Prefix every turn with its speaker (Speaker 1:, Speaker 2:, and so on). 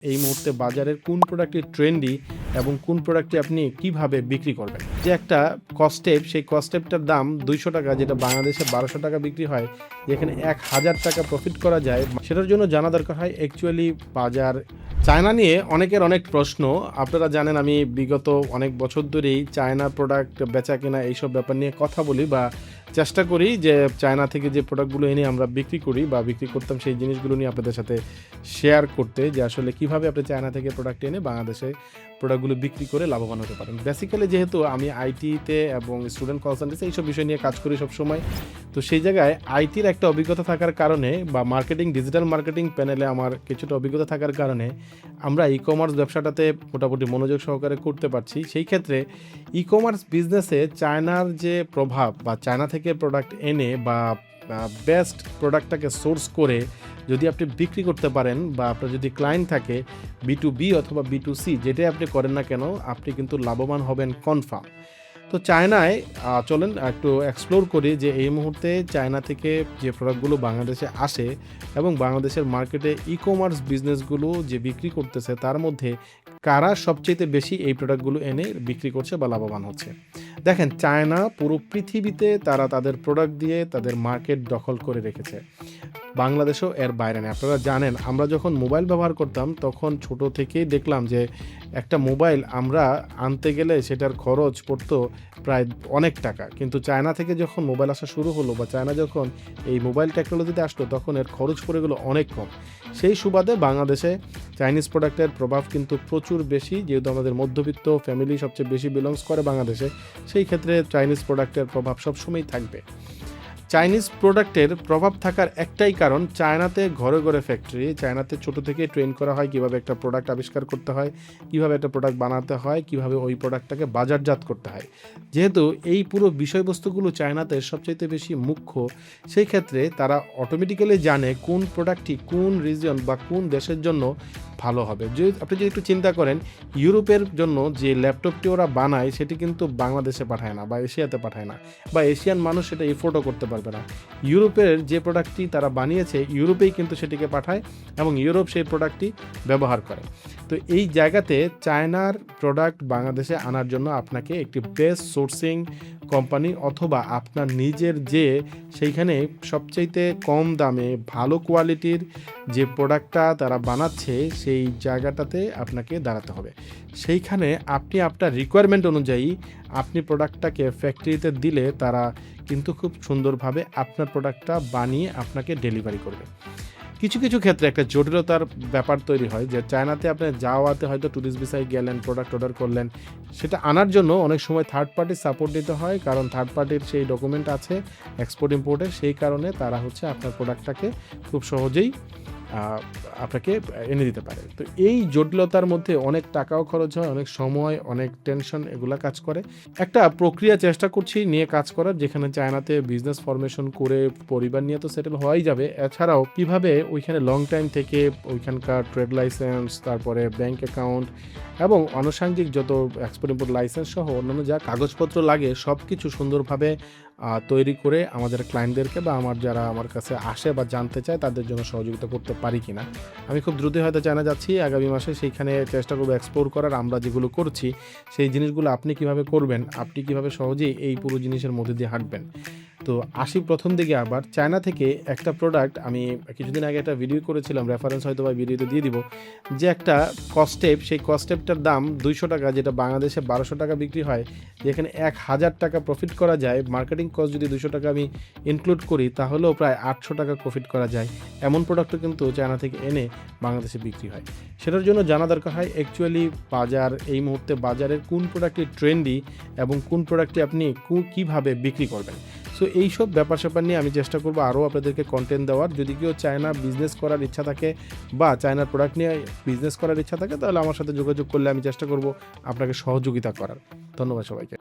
Speaker 1: এই মুহূর্তে বাজারের কোন প্রোডাক্টটি ট্রেন্ডি এবং কোন প্রোডাক্টটি আপনি কিভাবে বিক্রি করবেন। যে একটা কস্টেপ, সেই কস্টেপটার দাম 200 টাকা, যেটা বাংলাদেশে 1200 টাকা বিক্রি হয়, যেখানে 1000 টাকা প্রফিট করা যায়। সেটার জন্য জানা দরকার হয় অ্যাকচুয়ালি বাজার। চায়না নিয়ে অনেকের অনেক প্রশ্ন। আপনারা জানেন আমি বিগত অনেক বছর ধরেই চায়না প্রোডাক্ট বেচা কেনা এইসব ব্যাপার নিয়ে কথা বলি বা চেষ্টা করি যে চায়না থেকে যে প্রোডাক্টগুলো এনে আমরা বিক্রি করি বা বিক্রি করতাম, সেই জিনিসগুলো নিয়ে আপনাদের সাথে শেয়ার করতে, যে আসলে কীভাবে আপনি চায়না থেকে প্রোডাক্ট এনে বাংলাদেশে প্রোডাক্টগুলো বিক্রি করে লাভবান হতে পারেন। বেসিক্যালি যেহেতু আমি আইটিতে এবং স্টুডেন্ট কল সেন্টারে এইসব বিষয় নিয়ে কাজ করি সবসময়, তো সেই জায়গায় আইটির একটা অভিজ্ঞতা থাকার কারণে বা মার্কেটিং, ডিজিটাল মার্কেটিং প্যানেলে আমার কিছুটা অভিজ্ঞতা থাকার কারণে আমরা ই কমার্স ব্যবসাটাতে মোটামুটি মনোযোগ সহকারে করতে পারছি। সেই ক্ষেত্রে ই কমার্স বিজনেসে চায়নার যে প্রভাব বা চায়না থেকে প্রোডাক্ট এনে বা বেস্ট প্রোডাক্টটাকে সোর্স করে যদি আপনি বিক্রি করতে পারেন বা আপনার যদি ক্লায়েন্ট থাকে B2B অথবা B2C, যেটাই আপনি করেন না কেন, আপনি কিন্তু লাভবান হবেন কনফার্ম। তো চায়নায় চলেন একটু এক্সপ্লোর করি যে এই মুহূর্তে চায়না থেকে যে প্রোডাক্টগুলো বাংলাদেশে আসে এবং বাংলাদেশের মার্কেটে ই কমার্স বিজনেসগুলো যে বিক্রি করতেছে, তার মধ্যে কারা সবচেয়ে বেশি এই প্রোডাক্টগুলো এনে বিক্রি করছে বা লাভবান হচ্ছে। দেখেন, চায়না পুরো পৃথিবীতে তারা তাদের প্রোডাক্ট দিয়ে তাদের মার্কেট দখল করে রেখেছে। বাংলাদেশও এর বাইরে নেই। আপনারা জানেন, আমরা যখন মোবাইল ব্যবহার করতাম তখন ছোট থেকেই দেখলাম যে একটা মোবাইল আমরা আনতে গেলে সেটার খরচ পড়তো প্রায় অনেক টাকা, কিন্তু চায়না থেকে যখন মোবাইল আসা শুরু হলো বা চায়না যখন এই মোবাইল টেকনোলজিতে আসলো, তখন এর খরচ পড়ে গেলো অনেক কম। সেই সুবাদে বাংলাদেশে চাইনিজ প্রোডাক্টের প্রভাব কিন্তু প্রচুর বেশি, যেহেতু আমাদের মধ্যবিত্ত ফ্যামিলি সবচেয়ে বেশি বিলংস করে বাংলাদেশে, সেই ক্ষেত্রে চাইনিজ প্রোডাক্টের প্রভাব সবসময়ই থাকবে। চাইনিজ প্রোডাক্টের প্রভাব থাকার একটাই কারণ, চায়নাতে ঘরে ঘরে ফ্যাক্টরি। চায়নাতে ছোট থেকে ট্রেন করা হয় কীভাবে একটা প্রোডাক্ট আবিষ্কার করতে হয়, কীভাবে একটা প্রোডাক্ট বানাতে হয়, কীভাবে ওই প্রোডাক্টটাকে বাজারজাত করতে হয়। যেহেতু এই পুরো বিষয়বস্তুগুলো চায়নাতে সবচাইতে বেশি মুখ্য, সেই ক্ষেত্রে তারা অটোমেটিক্যালি জানে কোন প্রোডাক্টটি কোন রিজন বা কোন দেশের জন্য ভালো হবে। আপনি যদি একটু চিন্তা করেন, ইউরোপের জন্য যে ল্যাপটপটি ওরা বানায় সেটি কিন্তু বাংলাদেশে পাঠায় না বা এশিয়াতে পাঠায় না, বা এশিয়ান মানুষ সেটা এফোর্ডও করতে পারবে না। ইউরোপের যে প্রোডাক্টটি তারা বানিয়েছে, ইউরোপেই কিন্তু সেটিকে পাঠায় এবং ইউরোপ সেই প্রোডাক্টটি ব্যবহার করে। তো এই জায়গাতে চায়নার প্রোডাক্ট বাংলাদেশে আনার জন্য আপনাকে একটি বেস্ট সোর্সিং কোম্পানি অথবা আপনার নিজের যে সেইখানে সবচাইতে কম দামে ভালো কোয়ালিটির যে প্রোডাক্টটা তারা বানাচ্ছে, সেই জায়গাটাতে আপনাকে দাঁড়াতে হবে। সেইখানে আপনি আপনার রিকোয়ারমেন্ট অনুযায়ী আপনি প্রোডাক্টটাকে ফ্যাক্টরিতে দিলে তারা কিন্তু খুব সুন্দরভাবে আপনার প্রোডাক্টটা বানিয়ে আপনাকে ডেলিভারি করবে। কিছু কিছু ক্ষেত্রে একটা জটিলতার ব্যাপার তৈরি হয়, যে চায়নাতে আপনি যাওয়াতে হয়তো ট্যুরিস্ট ভিসায় গেলেন, প্রোডাক্ট অর্ডার করলেন, সেটা আনার জন্য অনেক সময় থার্ড পার্টি সাপোর্ট দিতে হয়, কারণ থার্ড পার্টির সেই ডকুমেন্ট আছে এক্সপোর্ট ইম্পোর্টের, সেই কারণে তারা আপনার প্রোডাক্টটাকে খুব সহজেই আপনাকে এনে দিতে পারে। তো এই জটিলতার মধ্যে অনেক টাকাও খরচ হয়, অনেক সময়, অনেক টেনশন এগুলা কাজ করে। একটা প্রক্রিয়া চেষ্টা করছি নিয়ে কাজ করার, যেখানে চায়নাতে বিজনেস ফরমেশন করে পরিবার নিয়ে তো সেটেল হওয়াই যাবে, এছাড়াও কিভাবে ওইখানে লং টাইম থেকে ওইখানকার ট্রেড লাইসেন্স, তারপরে ব্যাংক অ্যাকাউন্ট এবং আনুষঙ্গিক যত এক্সপোর্ট ইম্পোর্ট লাইসেন্স সহ অন্যান্য যা কাগজপত্র লাগে সব কিছু সুন্দরভাবে তৈরি করে আমাদের ক্লায়েন্টদেরকে বা যারা আমার কাছে আসে বা জানতে চায় তাদের জন্য সহযোগিতা করতে পারি কিনা। আমি খুব দ্রুত হয়তো চায়না যাচ্ছি আগামী মাসে, সেইখানে চেষ্টা করবো এক্সপ্লোর করার। আমরা যেগুলো করছি সেই জিনিসগুলো আপনি কিভাবে করবেন, আপনি কিভাবে সহজেই এই পুরো জিনিসের মধ্যে দিয়ে হাঁটবেন। তো আসি প্রথম দিকে আবার চায়না থেকে একটা প্রোডাক্ট, আমি কিছুদিন আগে একটা ভিডিও করেছিলাম, রেফারেন্স হয়তো বা ভিডিওতে দিয়ে দিব, যে একটা কস্টেপ, সেই কস্টেপটার দাম 200 টাকা, যেটা বাংলাদেশে 1200 টাকা বিক্রি হয়, যেখানে 1000 টাকা প্রফিট করা যায়। মার্কেটিং কস্ট যদি 200 টাকা আমি ইনক্লুড করি, তাহলেও প্রায় 800 টাকা প্রফিট করা যায়। এমন প্রোডাক্টও কিন্তু চায়না থেকে এনে বাংলাদেশে বিক্রি হয়। সেটার জন্য জানা দরকার হয় অ্যাকচুয়ালি বাজার, এই মুহূর্তে বাজারের কোন প্রোডাক্টটি ট্রেন্ডি এবং কোন প্রোডাক্টটি আপনি কীভাবে বিক্রি করবেন। সো এইসব ব্যাপার স্যাপার নিয়ে আমি চেষ্টা করবো আরও আপনাদেরকে কন্টেন্ট দেওয়ার। যদি কেউ চায়না বিজনেস করার ইচ্ছা থাকে বা চায়নার প্রোডাক্ট নিয়ে বিজনেস করার ইচ্ছা থাকে, তাহলে আমার সাথে যোগাযোগ করলে আমি চেষ্টা করব আপনাকে সহযোগিতা করার। ধন্যবাদ সবাইকে।